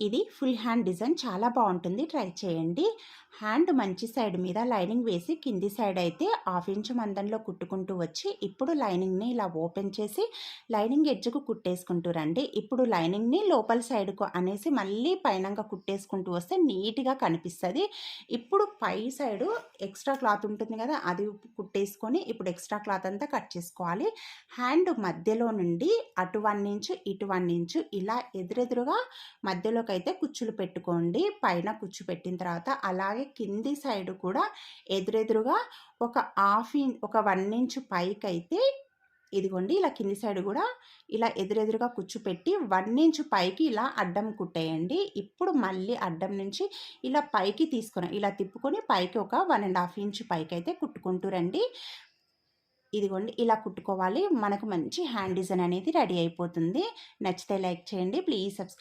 ఇది full hand design చాలా బాగుంటుంది, ట్రై చేయండి. హ్యాండ్ మంచి సైడ్ మీద లైనింగ్ వేసి కింది సైడ్ అయితే 1/2 ఇంచు మందంలో కుట్టుకుంటూ వచ్చి ఇప్పుడు లైనింగ్ని ఇలా ఓపెన్ చేసి లైనింగ్ ఎడ్జ్కు కుట్టేసుకుంటూ రండి. ఇప్పుడు లైనింగ్ని లోపల సైడ్కు అనేసి మళ్ళీ పైనంగా కుట్టేసుకుంటూ వస్తే నీట్గా కనిపిస్తుంది. ఇప్పుడు పై సైడు ఎక్స్ట్రా క్లాత్ ఉంటుంది కదా, అది కుట్టేసుకొని ఇప్పుడు ఎక్స్ట్రా క్లాత్ అంతా కట్ చేసుకోవాలి. హ్యాండ్ మధ్యలో నుండి అటు 1 ఇంచు ఇటు 1 ఇంచు ఇలా ఎదురెదురుగా మధ్యలోకి అయితే కుచ్చులు పెట్టుకోండి. పైన కుచ్చు పెట్టిన తర్వాత అలాగే కింది సైడ్ కూడా ఎదురెదురుగా ఒక 1 ఇంచు పైకి అయితే ఇదిగోండి ఇలా కింది సైడ్ కూడా ఇలా ఎదురెదురుగా కుచ్చు పెట్టి 1 ఇంచు పైకి ఇలా అడ్డం కుట్టేయండి. ఇప్పుడు మళ్ళీ అడ్డం నుంచి ఇలా పైకి తీసుకొని ఇలా తిప్పుకొని పైకి ఒక 1.5 ఇంచు పైకి అయితే కుట్టుకుంటూ రండి. ఇదిగోండి ఇలా కుట్టుకోవాలి. మనకు మంచి హ్యాండ్ డిజైన్ అనేది రెడీ అయిపోతుంది. నచ్చితే లైక్ చేయండి. Please subscribe.